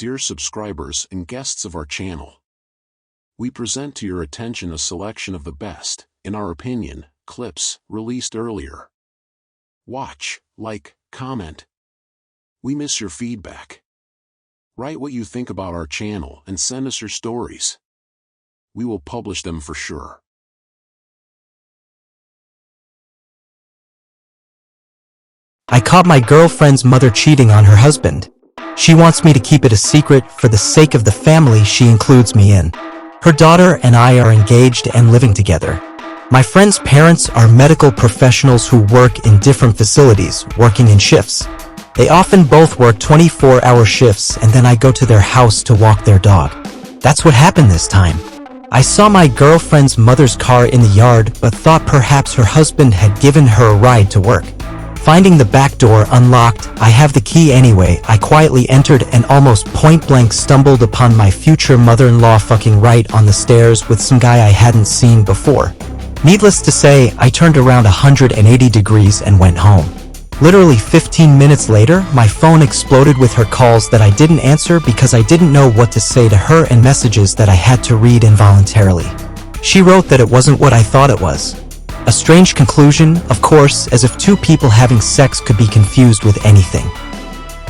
Dear subscribers and guests of our channel, we present to your attention a selection of the best, in our opinion, clips released earlier. Watch, like, comment. We miss your feedback. Write what you think about our channel and send us your stories. We will publish them for sure. I caught my girlfriend's mother cheating on her husband. She wants me to keep it a secret for the sake of the family she includes me in. Her daughter and I are engaged and living together. My friend's parents are medical professionals who work in different facilities, working in shifts. They often both work 24-hour shifts and then I go to their house to walk their dog. That's what happened this time. I saw my girlfriend's mother's car in the yard but thought perhaps her husband had given her a ride to work. Finding the back door unlocked, I have the key anyway. I quietly entered and almost point-blank stumbled upon my future mother-in-law fucking right on the stairs with some guy I hadn't seen before. Needless to say, I turned around 180 degrees and went home. Literally 15 minutes later, my phone exploded with her calls that I didn't answer because I didn't know what to say to her and messages that I had to read involuntarily. She wrote that it wasn't what I thought it was. A strange conclusion, of course, as if two people having sex could be confused with anything.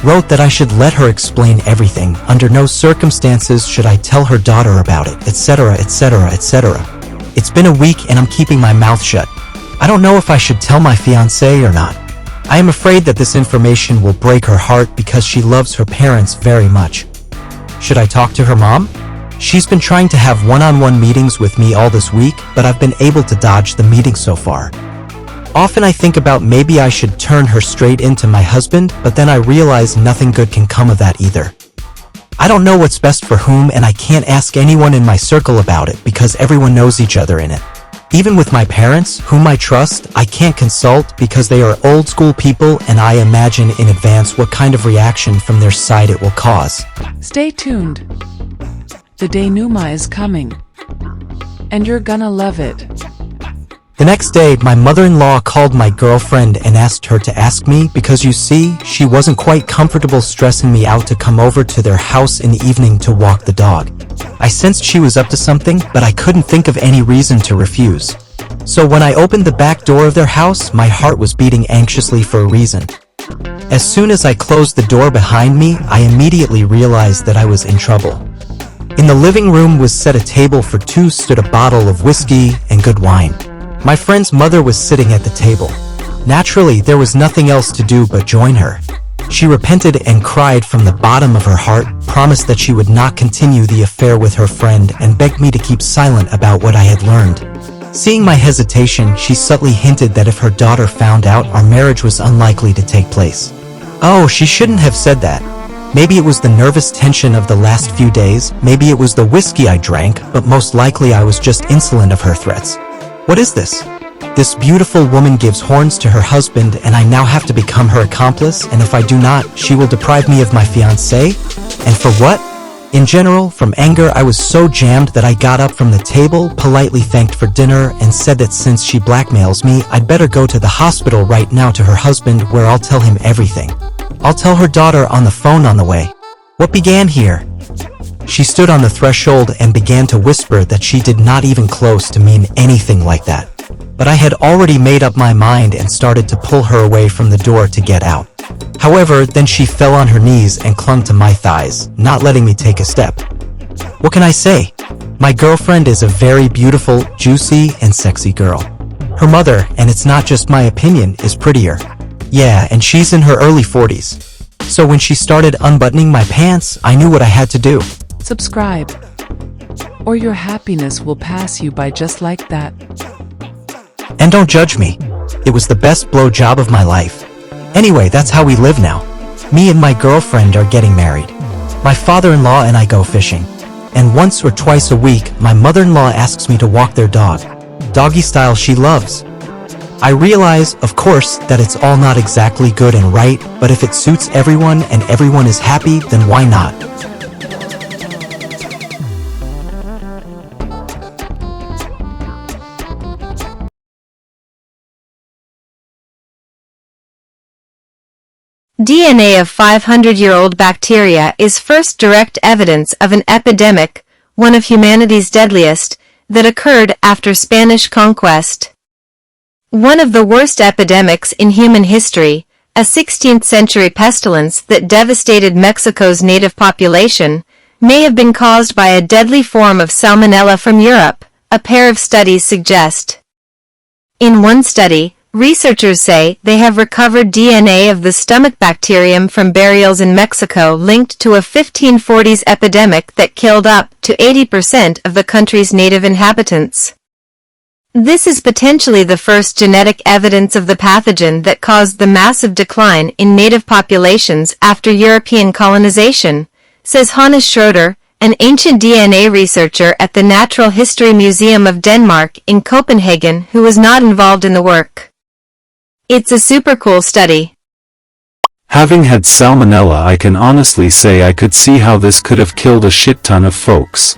Wrote that I should let her explain everything, under no circumstances should I tell her daughter about it, etc., etc., etc. It's been a week and I'm keeping my mouth shut. I don't know if I should tell my fiancé or not. I am afraid that this information will break her heart because she loves her parents very much. Should I talk to her mom? She's been trying to have one-on-one meetings with me all this week, but I've been able to dodge the meeting so far. Often I think about maybe I should turn her straight into my husband, but then I realize nothing good can come of that either. I don't know what's best for whom and I can't ask anyone in my circle about it because everyone knows each other in it. Even with my parents, whom I trust, I can't consult because they are old-school people and I imagine in advance what kind of reaction from their side it will cause. Stay tuned. The denouement is coming, and you're gonna love it. The next day, my mother-in-law called my girlfriend and asked her to ask me because you see, she wasn't quite comfortable stressing me out to come over to their house in the evening to walk the dog. I sensed she was up to something, but I couldn't think of any reason to refuse. So when I opened the back door of their house, my heart was beating anxiously for a reason. As soon as I closed the door behind me, I immediately realized that I was in trouble. In the living room was set a table for two, stood a bottle of whiskey and good wine. My friend's mother was sitting at the table. Naturally, there was nothing else to do but join her. She repented and cried from the bottom of her heart, promised that she would not continue the affair with her friend and begged me to keep silent about what I had learned. Seeing my hesitation, she subtly hinted that if her daughter found out, our marriage was unlikely to take place. Oh, she shouldn't have said that. Maybe it was the nervous tension of the last few days, maybe it was the whiskey I drank, but most likely I was just insolent of her threats. What is this? This beautiful woman gives horns to her husband and I now have to become her accomplice, and if I do not, she will deprive me of my fiancé? And for what? In general, from anger I was so jammed that I got up from the table, politely thanked for dinner, and said that since she blackmails me, I'd better go to the hospital right now to her husband where I'll tell him everything. I'll tell her daughter on the phone on the way. What began here? She stood on the threshold and began to whisper that she did not even close to mean anything like that. But I had already made up my mind and started to pull her away from the door to get out. However, then she fell on her knees and clung to my thighs, not letting me take a step. What can I say? My girlfriend is a very beautiful, juicy, and sexy girl. Her mother, and it's not just my opinion, is prettier. Yeah, and she's in her early 40s. So when she started unbuttoning my pants, I knew what I had to do. Subscribe, or your happiness will pass you by just like that. And don't judge me. It was the best blowjob of my life. Anyway, that's how we live now. Me and my girlfriend are getting married. My father-in-law and I go fishing. And once or twice a week, my mother-in-law asks me to walk their dog. Doggy style she loves. I realize, of course, that it's all not exactly good and right, but if it suits everyone and everyone is happy, then why not? DNA of 500-year-old bacteria is first direct evidence of an epidemic, one of humanity's deadliest, that occurred after Spanish conquest. One of the worst epidemics in human history, a 16th-century pestilence that devastated Mexico's native population, may have been caused by a deadly form of Salmonella from Europe, a pair of studies suggest. In one study, researchers say they have recovered DNA of the stomach bacterium from burials in Mexico linked to a 1540s epidemic that killed up to 80% of the country's native inhabitants. This is potentially the first genetic evidence of the pathogen that caused the massive decline in native populations after European colonization, says Hannes Schroeder, an ancient DNA researcher at the Natural History Museum of Denmark in Copenhagen who was not involved in the work. It's a super cool study. Having had salmonella, I can honestly say I could see how this could have killed a shit ton of folks.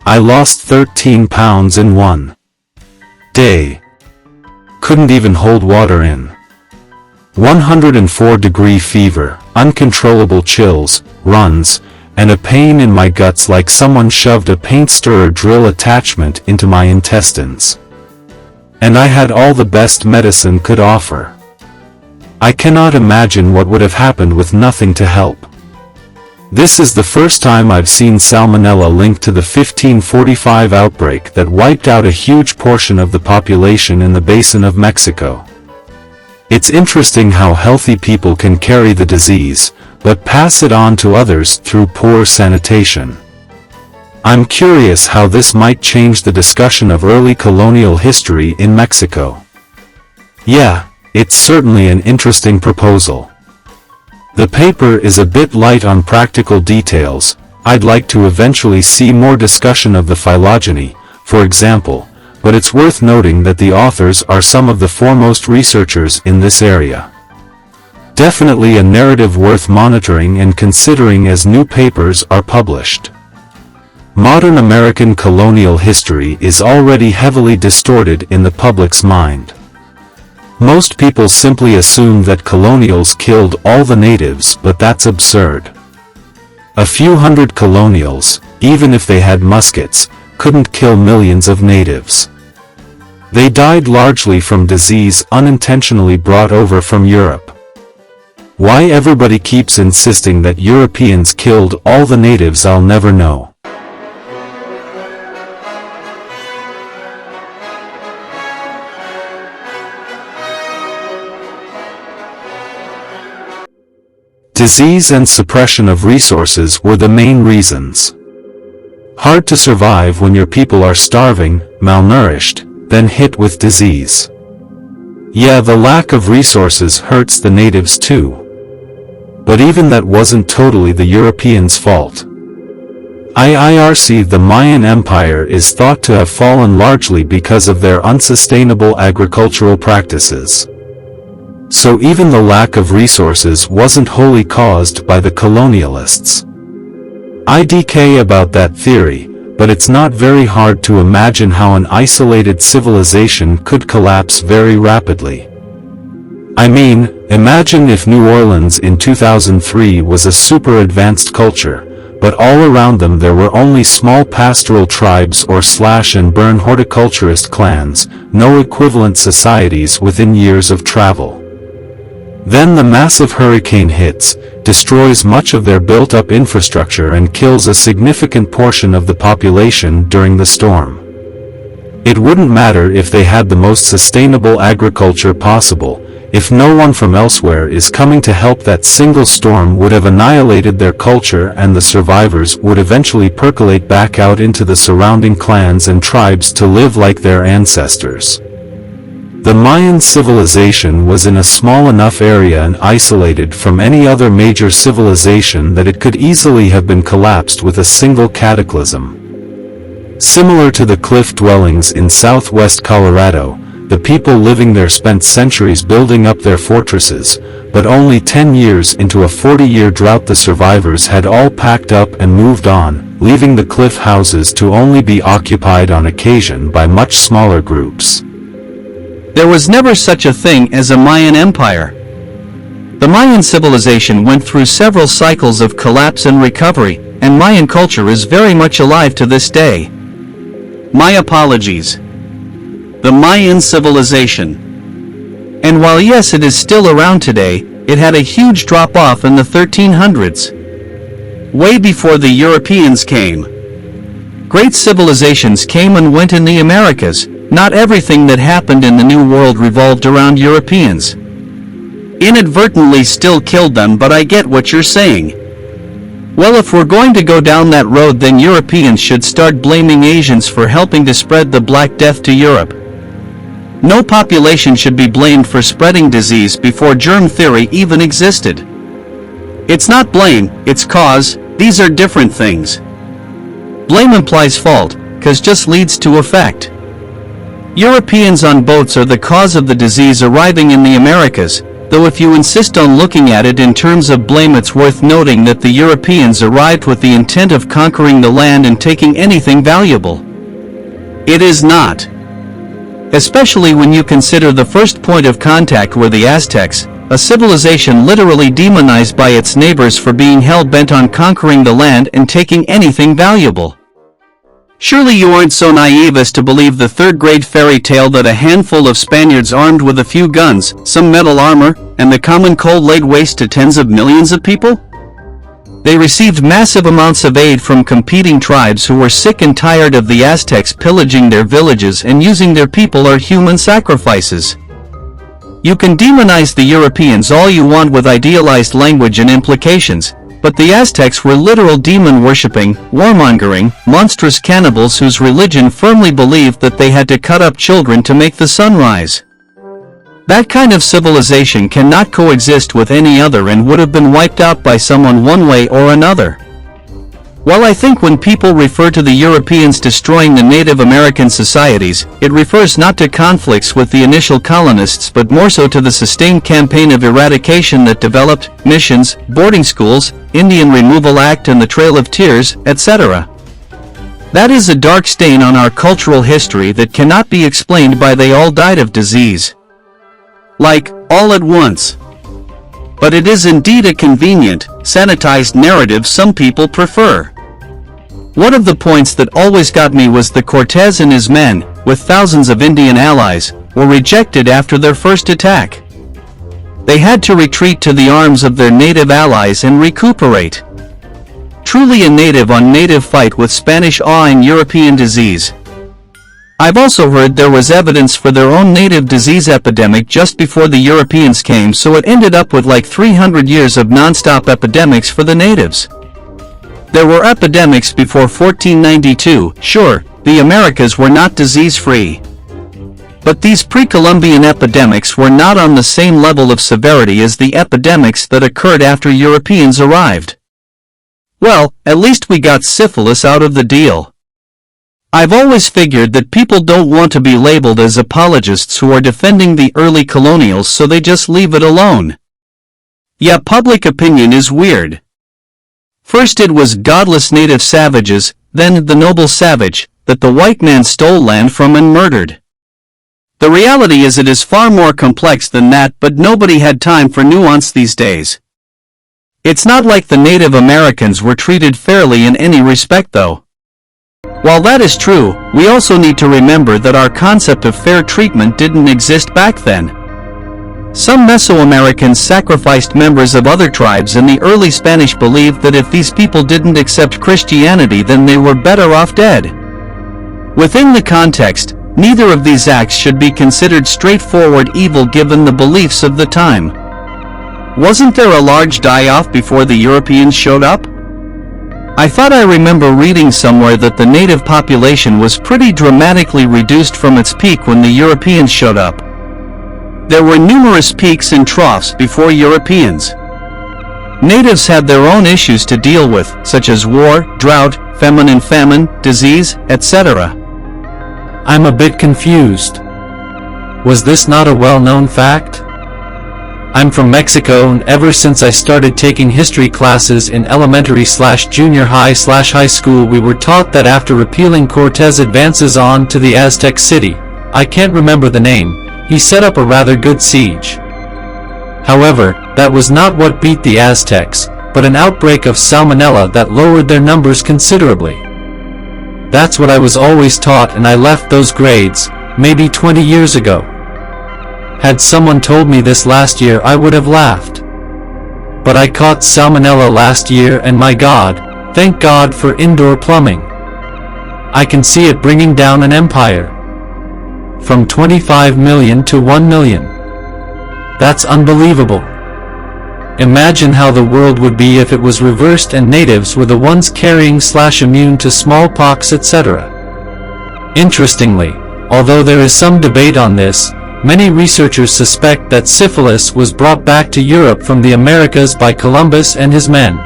I lost 13 pounds in 1 day. Couldn't even hold water in. 104-degree fever, uncontrollable chills, runs, and a pain in my guts like someone shoved a paint stirrer drill attachment into my intestines. And I had all the best medicine could offer. I cannot imagine what would have happened with nothing to help. This is the first time I've seen salmonella linked to the 1545 outbreak that wiped out a huge portion of the population in the basin of Mexico. It's interesting how healthy people can carry the disease, but pass it on to others through poor sanitation. I'm curious how this might change the discussion of early colonial history in Mexico. Yeah, it's certainly an interesting proposal. The paper is a bit light on practical details. I'd like to eventually see more discussion of the phylogeny, for example, but it's worth noting that the authors are some of the foremost researchers in this area. Definitely a narrative worth monitoring and considering as new papers are published. Modern American colonial history is already heavily distorted in the public's mind. Most people simply assume that colonials killed all the natives, but that's absurd. A few hundred colonials, even if they had muskets, couldn't kill millions of natives. They died largely from disease unintentionally brought over from Europe. Why everybody keeps insisting that Europeans killed all the natives, I'll never know. Disease and suppression of resources were the main reasons. Hard to survive when your people are starving, malnourished, then hit with disease. Yeah, the lack of resources hurts the natives too. But even that wasn't totally the Europeans' fault. The Mayan Empire is thought to have fallen largely because of their unsustainable agricultural practices. So even the lack of resources wasn't wholly caused by the colonialists. IDK about that theory, but it's not very hard to imagine how an isolated civilization could collapse very rapidly. I mean, imagine if New Orleans in 2003 was a super advanced culture, but all around them there were only small pastoral tribes or slash-and-burn horticulturist clans, no equivalent societies within years of travel. Then the massive hurricane hits, destroys much of their built-up infrastructure and kills a significant portion of the population during the storm. It wouldn't matter if they had the most sustainable agriculture possible. If no one from elsewhere is coming to help, that single storm would have annihilated their culture, and the survivors would eventually percolate back out into the surrounding clans and tribes to live like their ancestors. The Mayan civilization was in a small enough area and isolated from any other major civilization that it could easily have been collapsed with a single cataclysm. Similar to the cliff dwellings in southwest Colorado, the people living there spent centuries building up their fortresses, but only 10 years into a 40-year drought the survivors had all packed up and moved on, leaving the cliff houses to only be occupied on occasion by much smaller groups. There was never such a thing as a Mayan empire. The Mayan civilization went through several cycles of collapse and recovery, and Mayan culture is very much alive to this day. My apologies. The Mayan civilization. And while yes, it is still around today, it had a huge drop-off in the 1300s. Way before the Europeans came. Great civilizations came and went in the Americas. Not everything that happened in the New World revolved around Europeans. Inadvertently still killed them, but I get what you're saying. Well, if we're going to go down that road, then Europeans should start blaming Asians for helping to spread the Black Death to Europe. No population should be blamed for spreading disease before germ theory even existed. It's not blame, it's cause. These are different things. Blame implies fault, cause just leads to effect. Europeans on boats are the cause of the disease arriving in the Americas, though if you insist on looking at it in terms of blame, it's worth noting that the Europeans arrived with the intent of conquering the land and taking anything valuable. It is not. Especially when you consider the first point of contact were the Aztecs, a civilization literally demonized by its neighbors for being hell-bent on conquering the land and taking anything valuable. Surely you aren't so naive as to believe the third-grade fairy tale that a handful of Spaniards armed with a few guns, some metal armor, and the common cold laid waste to tens of millions of people? They received massive amounts of aid from competing tribes who were sick and tired of the Aztecs pillaging their villages and using their people as human sacrifices. You can demonize the Europeans all you want with idealized language and implications, but the Aztecs were literal demon-worshipping, warmongering, monstrous cannibals whose religion firmly believed that they had to cut up children to make the sun rise. That kind of civilization cannot coexist with any other and would have been wiped out by someone one way or another. While I think when people refer to the Europeans destroying the Native American societies, it refers not to conflicts with the initial colonists but more so to the sustained campaign of eradication that developed, missions, boarding schools, Indian Removal Act and the Trail of Tears, etc. That is a dark stain on our cultural history that cannot be explained by they all died of disease. Like, all at once. But it is indeed a convenient, sanitized narrative some people prefer. One of the points that always got me was that Cortez and his men, with thousands of Indian allies, were rejected after their first attack. They had to retreat to the arms of their native allies and recuperate. Truly a native-on-native fight with Spanish awe and European disease. I've also heard there was evidence for their own native disease epidemic just before the Europeans came, so it ended up with like 300 years of non-stop epidemics for the natives. There were epidemics before 1492, sure, the Americas were not disease-free. But these pre-Columbian epidemics were not on the same level of severity as the epidemics that occurred after Europeans arrived. Well, at least we got syphilis out of the deal. I've always figured that people don't want to be labeled as apologists who are defending the early colonials, so they just leave it alone. Yeah, public opinion is weird. First it was godless native savages, then the noble savage, that the white man stole land from and murdered. The reality is it is far more complex than that, but nobody had time for nuance these days. It's not like the Native Americans were treated fairly in any respect though. While that is true, we also need to remember that our concept of fair treatment didn't exist back then. Some Mesoamericans sacrificed members of other tribes, and the early Spanish believed that if these people didn't accept Christianity then they were better off dead. Within the context, neither of these acts should be considered straightforward evil given the beliefs of the time. Wasn't there a large die-off before the Europeans showed up? I thought I remember reading somewhere that the native population was pretty dramatically reduced from its peak when the Europeans showed up. There were numerous peaks and troughs before Europeans. Natives had their own issues to deal with, such as war, drought, feminine famine, disease, etc. I'm a bit confused. Was this not a well-known fact? I'm from Mexico, and ever since I started taking history classes in elementary/junior high/high school, we were taught that after repealing Cortez advances on to the Aztec city, I can't remember the name, he set up a rather good siege. However, that was not what beat the Aztecs, but an outbreak of salmonella that lowered their numbers considerably. That's what I was always taught, and I left those grades, maybe 20 years ago. Had someone told me this last year, I would have laughed. But I caught salmonella last year, and my God, thank God for indoor plumbing. I can see it bringing down an empire. From 25 million to 1 million. That's unbelievable. Imagine how the world would be if it was reversed and natives were the ones carrying/immune to smallpox, etc. Interestingly, although there is some debate on this, many researchers suspect that syphilis was brought back to Europe from the Americas by Columbus and his men.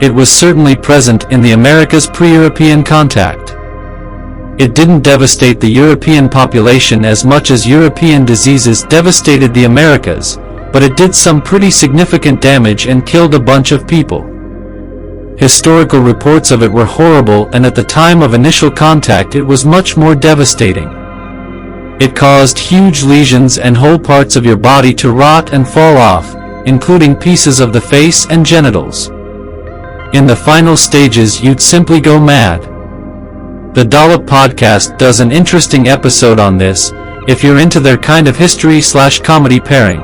It was certainly present in the Americas pre-European contact. It didn't devastate the European population as much as European diseases devastated the Americas, but it did some pretty significant damage and killed a bunch of people. Historical reports of it were horrible, and at the time of initial contact it was much more devastating. It caused huge lesions and whole parts of your body to rot and fall off, including pieces of the face and genitals. In the final stages you'd simply go mad. The Dollop Podcast does an interesting episode on this, if you're into their kind of history/comedy pairing.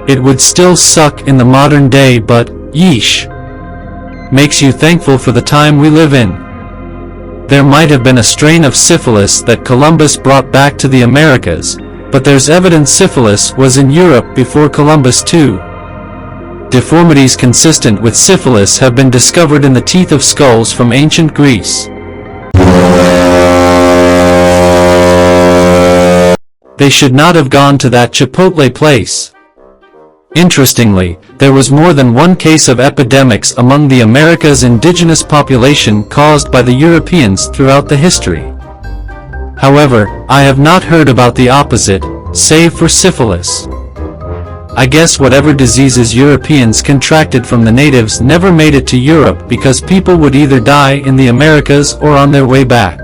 It would still suck in the modern day, but, yeesh. Makes you thankful for the time we live in. There might have been a strain of syphilis that Columbus brought back to the Americas, but there's evidence syphilis was in Europe before Columbus too. Deformities consistent with syphilis have been discovered in the teeth of skulls from ancient Greece. They should not have gone to that Chipotle place. Interestingly, there was more than one case of epidemics among the Americas' indigenous population caused by the Europeans throughout the history. However, I have not heard about the opposite, save for syphilis. I guess whatever diseases Europeans contracted from the natives never made it to Europe because people would either die in the Americas or on their way back.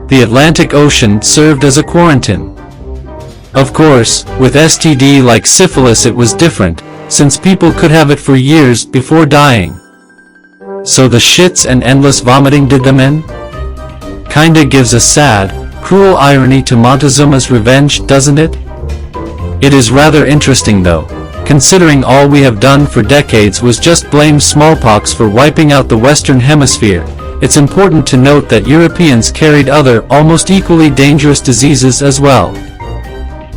The Atlantic Ocean served as a quarantine. Of course, with STD like syphilis it was different, since people could have it for years before dying. So the shits and endless vomiting did them in? Kinda gives a sad, cruel irony to Montezuma's revenge, doesn't it? It is rather interesting though, considering all we have done for decades was just blame smallpox for wiping out the Western Hemisphere. It's important to note that Europeans carried other, almost equally dangerous diseases as well.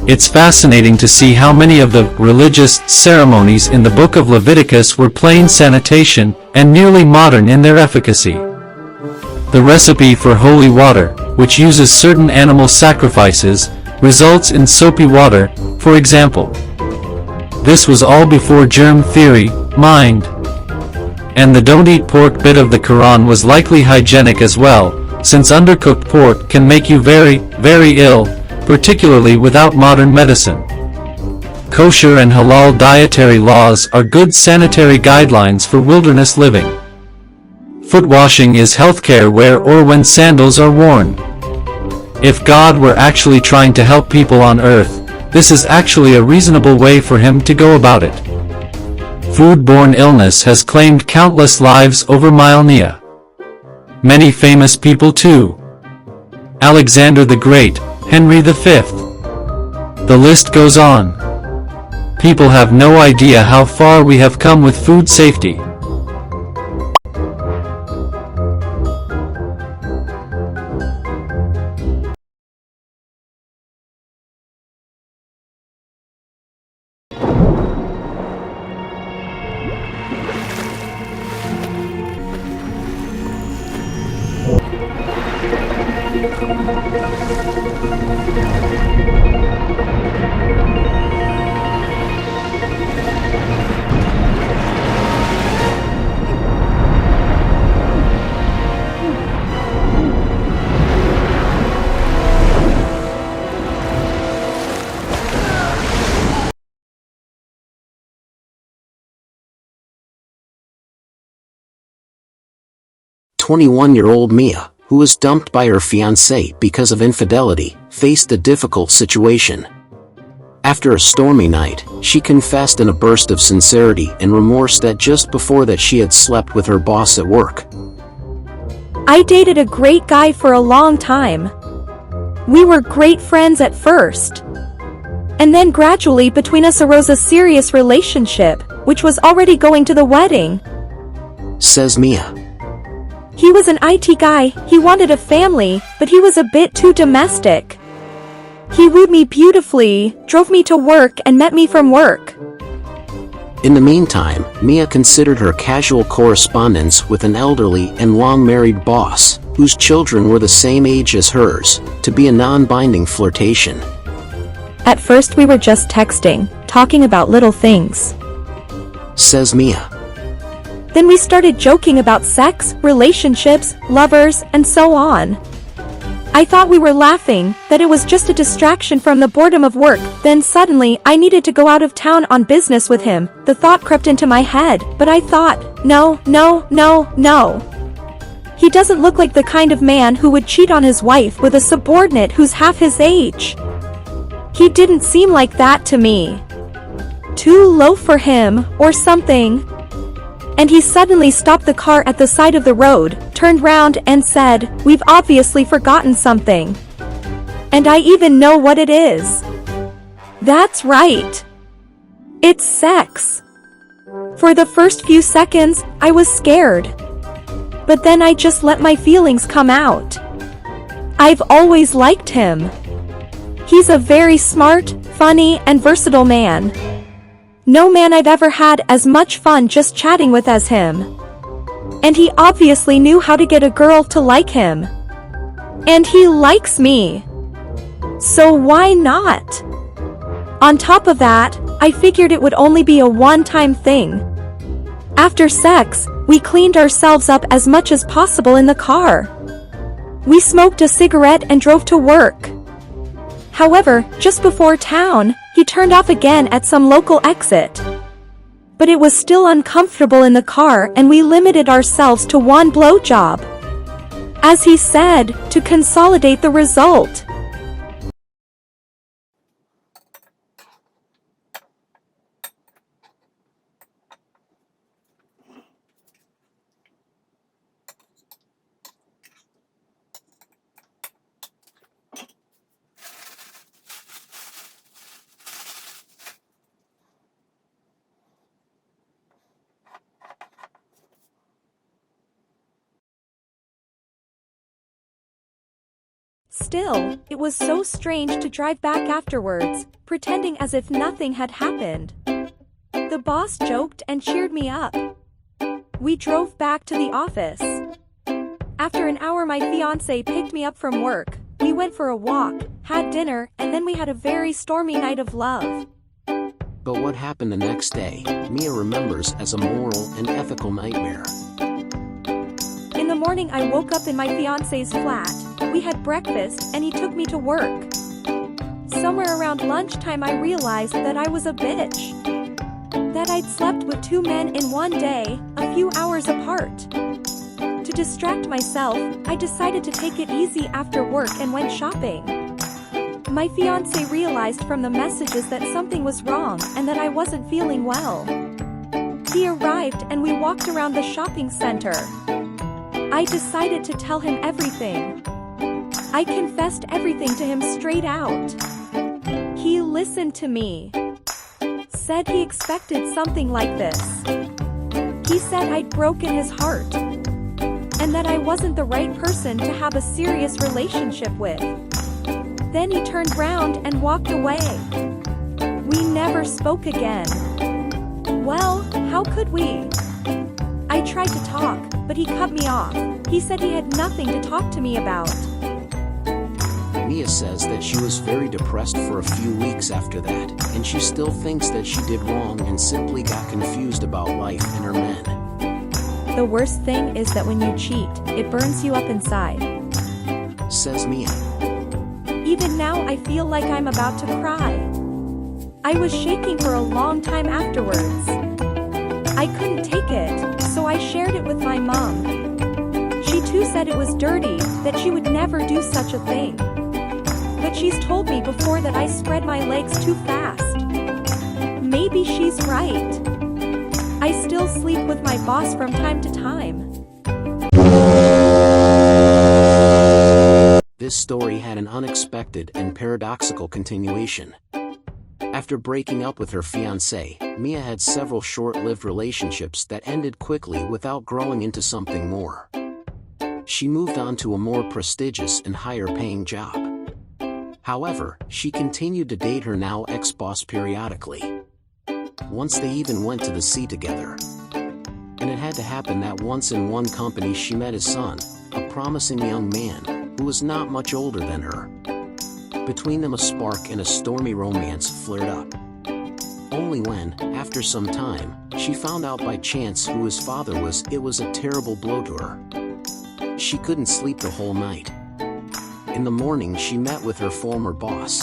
It's fascinating to see how many of the religious ceremonies in the book of Leviticus were plain sanitation and nearly modern in their efficacy. The recipe for holy water, which uses certain animal sacrifices, results in soapy water, for example. This was all before germ theory, mind. And the don't eat pork bit of the Quran was likely hygienic as well, since undercooked pork can make you very, very ill, particularly without modern medicine. Kosher and halal dietary laws are good sanitary guidelines for wilderness living. Foot washing is healthcare where or when sandals are worn. If God were actually trying to help people on earth, this is actually a reasonable way for him to go about it. Foodborne illness has claimed countless lives over millennia. Many famous people too. Alexander the Great, Henry V. The list goes on. People have no idea how far we have come with food safety. "21-year-old Mia, who was dumped by her fiancé because of infidelity, faced a difficult situation. After a stormy night, she confessed in a burst of sincerity and remorse that just before that she had slept with her boss at work. I dated a great guy for a long time. We were great friends at first. And then gradually between us arose a serious relationship, which was already going to the wedding. Says Mia. He was an IT guy, he wanted a family, but he was a bit too domestic. He wooed me beautifully, drove me to work and met me from work. In the meantime, Mia considered her casual correspondence with an elderly and long-married boss, whose children were the same age as hers, to be a non-binding flirtation. At first we were just texting, talking about little things. Says Mia. Then we started joking about sex, relationships, lovers, and so on. I thought we were laughing, that it was just a distraction from the boredom of work. Then suddenly, I needed to go out of town on business with him. The thought crept into my head, but I thought, no. He doesn't look like the kind of man who would cheat on his wife with a subordinate who's half his age. He didn't seem like that to me. Too low for him, or something. And he suddenly stopped the car at the side of the road, turned round and said, "We've obviously forgotten something. And I even know what it is. That's right. It's sex." For the first few seconds, I was scared. But then I just let my feelings come out. I've always liked him. He's a very smart, funny, and versatile man. No man I've ever had as much fun just chatting with as him. And he obviously knew how to get a girl to like him. And he likes me. So why not? On top of that, I figured it would only be a one-time thing. After sex, we cleaned ourselves up as much as possible in the car. We smoked a cigarette and drove to work. However, just before town, he turned off again at some local exit. But it was still uncomfortable in the car and we limited ourselves to one blowjob. As he said, to consolidate the result. Still, it was so strange to drive back afterwards, pretending as if nothing had happened. The boss joked and cheered me up. We drove back to the office. After an hour, my fiancé picked me up from work. We went for a walk, had dinner, and then we had a very stormy night of love. But what happened the next day, Mia remembers as a moral and ethical nightmare. In the morning, I woke up in my fiancé's flat. We had breakfast, and he took me to work. Somewhere around lunchtime, I realized that I was a bitch. That I'd slept with two men in one day, a few hours apart. To distract myself, I decided to take it easy after work and went shopping. My fiancé realized from the messages that something was wrong and that I wasn't feeling well. He arrived and we walked around the shopping center. I decided to tell him everything. I confessed everything to him straight out. He listened to me. Said he expected something like this. He said I'd broken his heart. And that I wasn't the right person to have a serious relationship with. Then he turned round and walked away. We never spoke again. Well, how could we? I tried to talk, but he cut me off. He said he had nothing to talk to me about. Mia says that she was very depressed for a few weeks after that, and she still thinks that she did wrong and simply got confused about life and her men. The worst thing is that when you cheat, it burns you up inside. Says Mia. Even now I feel like I'm about to cry. I was shaking for a long time afterwards. I couldn't take it, so I shared it with my mom. She too said it was dirty, that she would never do such a thing. but she's told me before that I spread my legs too fast. Maybe she's right. I still sleep with my boss from time to time. This story had an unexpected and paradoxical continuation. After breaking up with her fiancé, Mia had several short-lived relationships that ended quickly without growing into something more. She moved on to a more prestigious and higher-paying job. However, she continued to date her now ex-boss periodically. Once they even went to the sea together. And it had to happen that once in one company she met his son, a promising young man, who was not much older than her. Between them a spark and a stormy romance flared up. Only when, after some time, she found out by chance who his father was, it was a terrible blow to her. She couldn't sleep the whole night. In the morning she met with her former boss.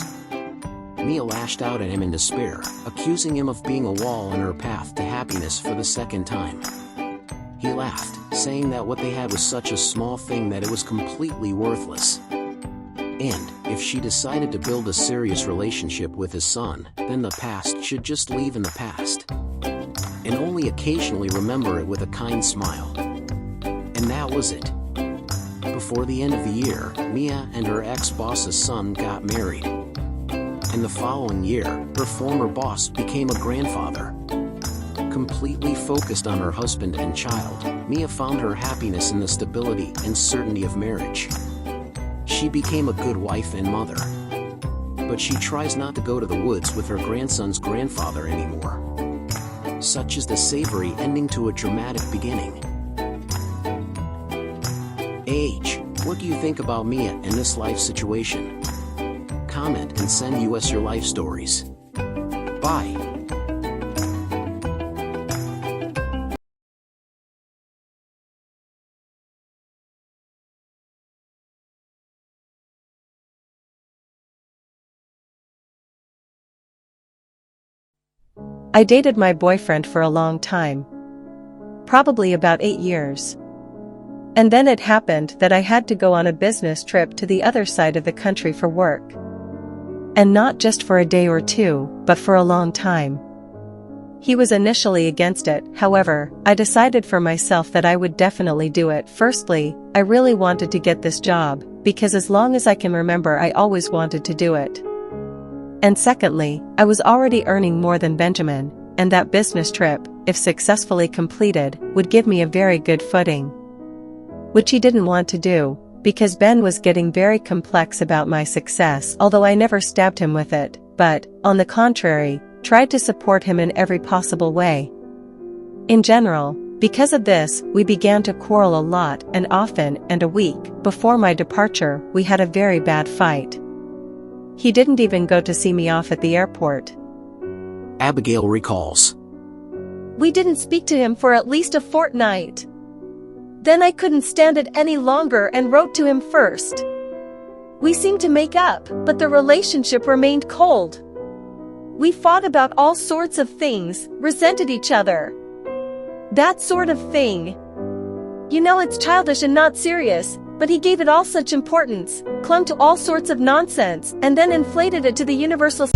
Mia lashed out at him in despair, accusing him of being a wall in her path to happiness for the second time. He laughed, saying that what they had was such a small thing that it was completely worthless. And, if she decided to build a serious relationship with his son, then the past should just leave in the past. And only occasionally remember it with a kind smile. And that was it. Before the end of the year, Mia and her ex-boss's son got married. In the following year, her former boss became a grandfather. Completely focused on her husband and child, Mia found her happiness in the stability and certainty of marriage. She became a good wife and mother. But she tries not to go to the woods with her grandson's grandfather anymore. Such is the savory ending to a dramatic beginning. Age, what do you think about Mia in this life situation? Comment and send us your life stories. Bye. I dated my boyfriend for a long time. Probably about 8 years. And then it happened that I had to go on a business trip to the other side of the country for work. And not just for a day or two, but for a long time. He was initially against it, however, I decided for myself that I would definitely do it. Firstly, I really wanted to get this job, because as long as I can remember I always wanted to do it. And secondly, I was already earning more than Benjamin, and that business trip, if successfully completed, would give me a very good footing. Which he didn't want to do, because Ben was getting very complex about my success, although I never stabbed him with it, but, on the contrary, tried to support him in every possible way. In general, because of this, we began to quarrel a lot and often, and a week before my departure, we had a very bad fight. He didn't even go to see me off at the airport. Abigail recalls. We didn't speak to him for at least a fortnight. Then I couldn't stand it any longer and wrote to him first. We seemed to make up, but the relationship remained cold. We fought about all sorts of things, resented each other. That sort of thing. You know, it's childish and not serious, but he gave it all such importance, clung to all sorts of nonsense, and then inflated it to the universal.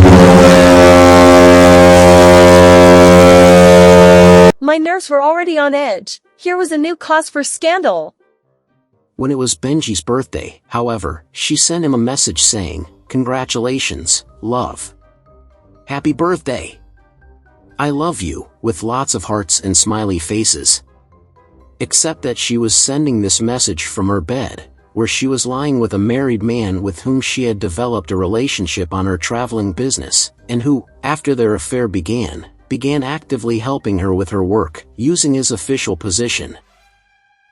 My nerves were already on edge. Here was a new cause for scandal. When it was Benji's birthday, however, she sent him a message saying, "Congratulations, love. Happy birthday. I love you," with lots of hearts and smiley faces. Except that she was sending this message from her bed, where she was lying with a married man with whom she had developed a relationship on her traveling business, and who, after their affair began actively helping her with her work, using his official position.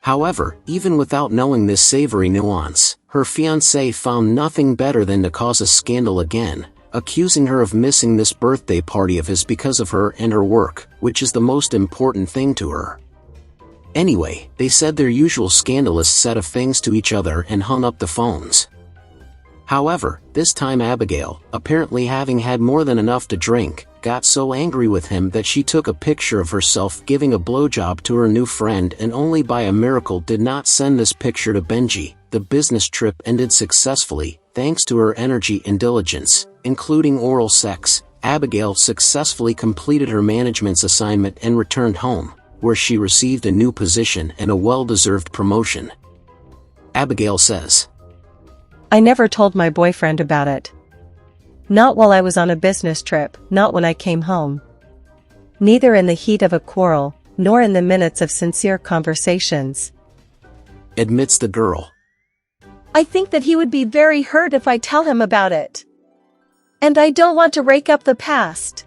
However, even without knowing this savory nuance, her fiancé found nothing better than to cause a scandal again, accusing her of missing this birthday party of his because of her and her work, which is the most important thing to her. Anyway, they said their usual scandalous set of things to each other and hung up the phones. However, this time Abigail, apparently having had more than enough to drink, got so angry with him that she took a picture of herself giving a blowjob to her new friend and only by a miracle did not send this picture to Benji. The business trip ended successfully, Thanks to her energy and diligence, including oral sex, Abigail successfully completed her management's assignment and returned home, where she received a new position and a well-deserved promotion. Abigail says, I never told my boyfriend about it. Not while I was on a business trip, not when I came home. Neither in the heat of a quarrel, nor in the minutes of sincere conversations. Admits the girl. I think that he would be very hurt if I tell him about it. And I don't want to rake up the past.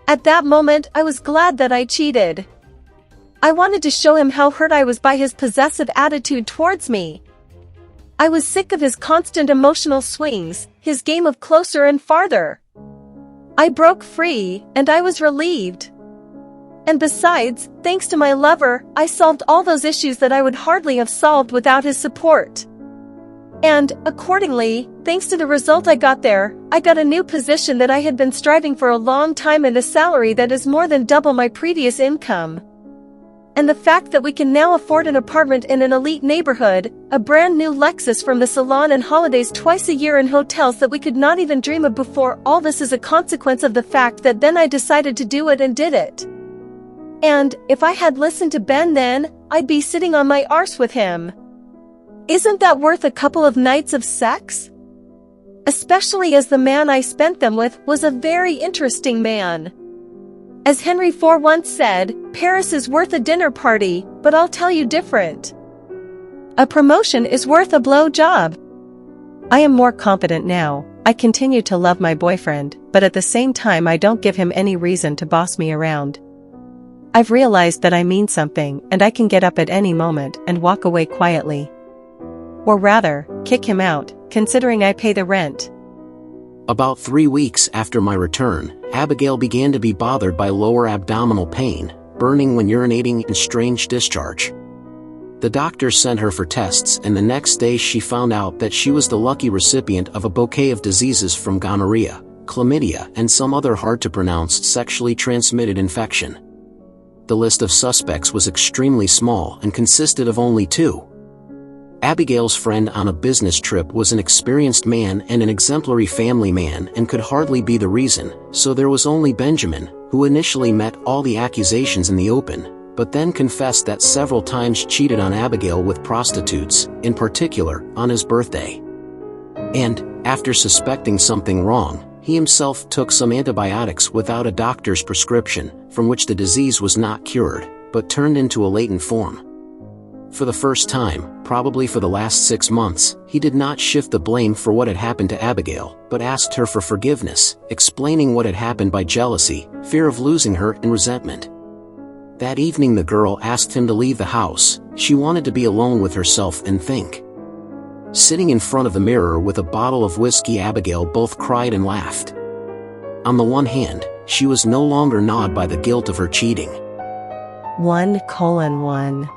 At that moment, I was glad that I cheated. I wanted to show him how hurt I was by his possessive attitude towards me. I was sick of his constant emotional swings, his game of closer and farther. I broke free, and I was relieved. And besides, thanks to my lover, I solved all those issues that I would hardly have solved without his support. And, accordingly, thanks to the result I got there, I got a new position that I had been striving for a long time and a salary that is more than double my previous income. And the fact that we can now afford an apartment in an elite neighborhood, a brand new Lexus from the salon, and holidays twice a year in hotels that we could not even dream of before, all this is a consequence of the fact that then I decided to do it and did it. And, if I had listened to Ben then, I'd be sitting on my arse with him. Isn't that worth a couple of nights of sex? Especially as the man I spent them with was a very interesting man. As Henry IV once said, Paris is worth a dinner party, but I'll tell you different. A promotion is worth a blow job. I am more confident now. I continue to love my boyfriend, but at the same time I don't give him any reason to boss me around. I've realized that I mean something, and I can get up at any moment and walk away quietly. Or rather, kick him out, considering I pay the rent. About 3 weeks after my return, Abigail began to be bothered by lower abdominal pain, burning when urinating, and strange discharge. The doctor sent her for tests, and the next day she found out that she was the lucky recipient of a bouquet of diseases from gonorrhea, chlamydia, and some other hard-to-pronounce sexually transmitted infection. The list of suspects was extremely small and consisted of only 2. Abigail's friend on a business trip was an experienced man and an exemplary family man and could hardly be the reason, so there was only Benjamin, who initially met all the accusations in the open, but then confessed that several times cheated on Abigail with prostitutes, in particular, on his birthday. And, after suspecting something wrong, he himself took some antibiotics without a doctor's prescription, from which the disease was not cured, but turned into a latent form. For the first time, probably for the last 6 months, he did not shift the blame for what had happened to Abigail, but asked her for forgiveness, explaining what had happened by jealousy, fear of losing her, and resentment. That evening the girl asked him to leave the house. She wanted to be alone with herself and think. Sitting in front of the mirror with a bottle of whiskey, Abigail both cried and laughed. On the one hand, she was no longer gnawed by the guilt of her cheating. 1:1.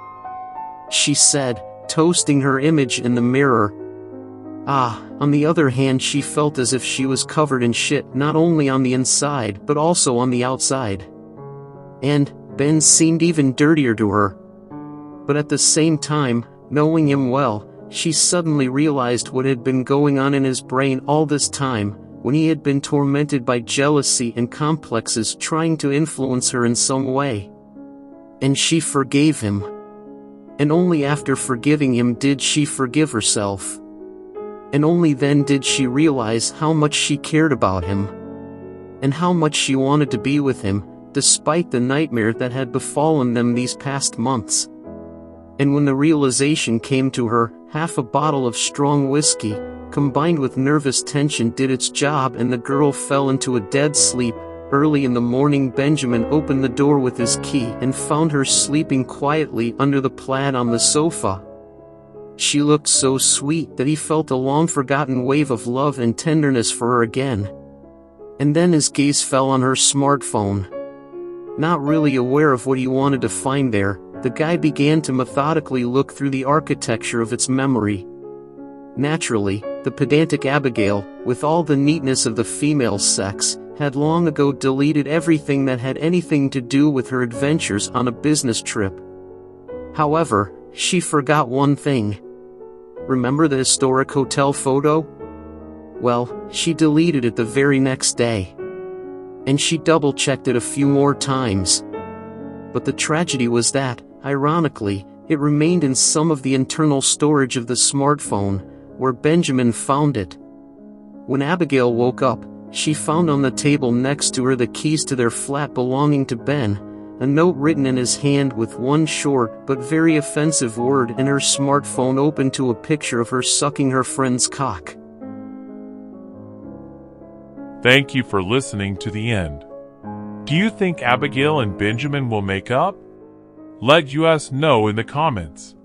She said, toasting her image in the mirror. On the other hand, she felt as if she was covered in shit, not only on the inside but also on the outside. And Ben seemed even dirtier to her. But at the same time, knowing him well, she suddenly realized what had been going on in his brain all this time, when he had been tormented by jealousy and complexes trying to influence her in some way. And she forgave him. And only after forgiving him did she forgive herself. And only then did she realize how much she cared about him. And how much she wanted to be with him, despite the nightmare that had befallen them these past months. And when the realization came to her, half a bottle of strong whiskey, combined with nervous tension, did its job, and the girl fell into a dead sleep. Early in the morning, Benjamin opened the door with his key and found her sleeping quietly under the plaid on the sofa. She looked so sweet that he felt a long-forgotten wave of love and tenderness for her again. And then his gaze fell on her smartphone. Not really aware of what he wanted to find there, the guy began to methodically look through the architecture of its memory. Naturally, the pedantic Abigail, with all the neatness of the female sex, had long ago deleted everything that had anything to do with her adventures on a business trip. However, she forgot one thing. Remember the historic hotel photo? Well, she deleted it the very next day. And she double-checked it a few more times. But the tragedy was that, ironically, it remained in some of the internal storage of the smartphone, where Benjamin found it. When Abigail woke up, she found on the table next to her the keys to their flat belonging to Ben, a note written in his hand with one short but very offensive word, and her smartphone open to a picture of her sucking her friend's cock. Thank you for listening to the end. Do you think Abigail and Benjamin will make up? Let us know in the comments.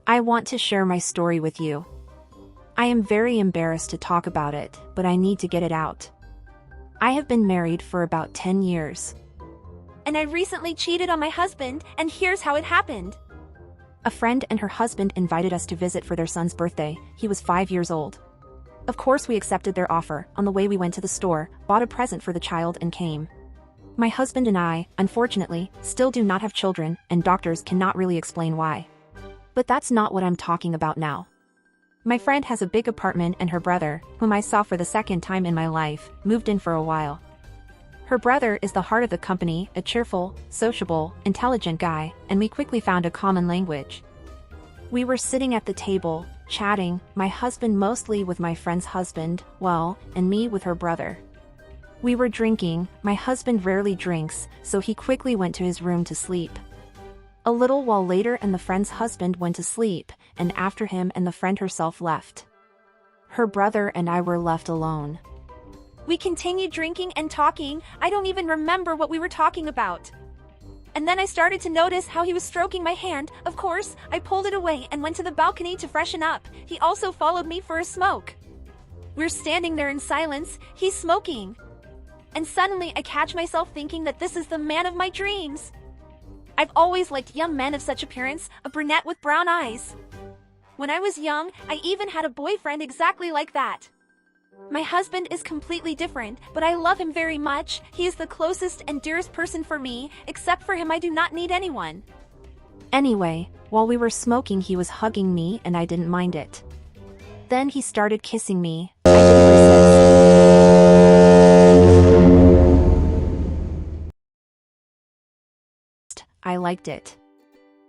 I want to share my story with you. I am very embarrassed to talk about it, but I need to get it out. I have been married for about 10 years. And I recently cheated on my husband, and here's how it happened. A friend and her husband invited us to visit for their son's birthday. He was 5 years old. Of course, we accepted their offer. On the way, we went to the store, bought a present for the child, and came. My husband and I, unfortunately, still do not have children, and doctors cannot really explain why. But that's not what I'm talking about now. My friend has a big apartment, and her brother, whom I saw for the second time in my life, moved in for a while. Her brother is the heart of the company, a cheerful, sociable, intelligent guy, and we quickly found a common language. We were sitting at the table, chatting, my husband mostly with my friend's husband, and me with her brother. We were drinking. My husband rarely drinks, so he quickly went to his room to sleep. A little while later, and the friend's husband went to sleep, and after him and the friend herself left. Her brother and I were left alone. We continued drinking and talking. I don't even remember what we were talking about. And then I started to notice how he was stroking my hand. Of course, I pulled it away and went to the balcony to freshen up. He also followed me for a smoke. We're standing there in silence. He's smoking. And suddenly I catch myself thinking that this is the man of my dreams. I've always liked young men of such appearance, a brunette with brown eyes. When I was young, I even had a boyfriend exactly like that. My husband is completely different, but I love him very much. He is the closest and dearest person for me. Except for him, I do not need anyone. Anyway, while we were smoking, he was hugging me and I didn't mind it. Then he started kissing me. I liked it.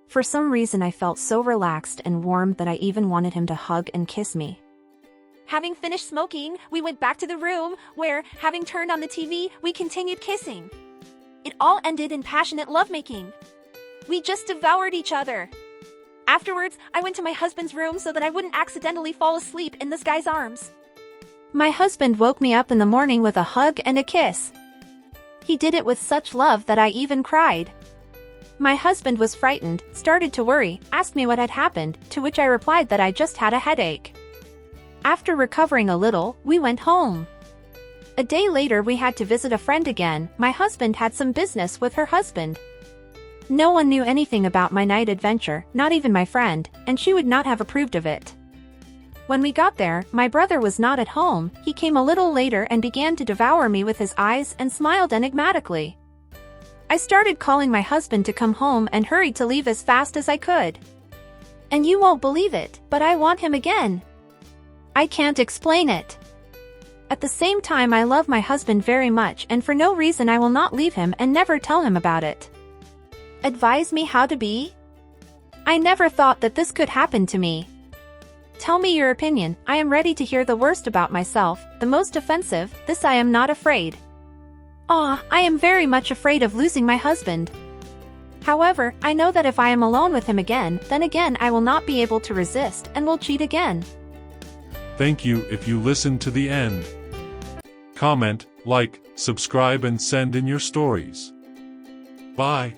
For some reason, I felt so relaxed and warm that I even wanted him to hug and kiss me. Having finished smoking, we went back to the room where, having turned on the TV, we continued kissing. It all ended in passionate lovemaking. We just devoured each other. Afterwards, I went to my husband's room so that I wouldn't accidentally fall asleep in this guy's arms. My husband woke me up in the morning with a hug and a kiss. He did it with such love that I even cried. My husband was frightened, started to worry, asked me what had happened, to which I replied that I just had a headache. After recovering a little, we went home. A day later, we had to visit a friend again. My husband had some business with her husband. No one knew anything about my night adventure, not even my friend, and she would not have approved of it. When we got there, my brother was not at home. He came a little later and began to devour me with his eyes and smiled enigmatically. I started calling my husband to come home and hurried to leave as fast as I could. And you won't believe it, but I want him again. I can't explain it. At the same time, I love my husband very much, and for no reason I will not leave him and never tell him about it. Advise me how to be? I never thought that this could happen to me. Tell me your opinion. I am ready to hear the worst about myself, the most offensive. This I am not afraid. I am very much afraid of losing my husband. However, I know that if I am alone with him again, then again I will not be able to resist and will cheat again. Thank you if you listened to the end. Comment, like, subscribe and send in your stories. Bye.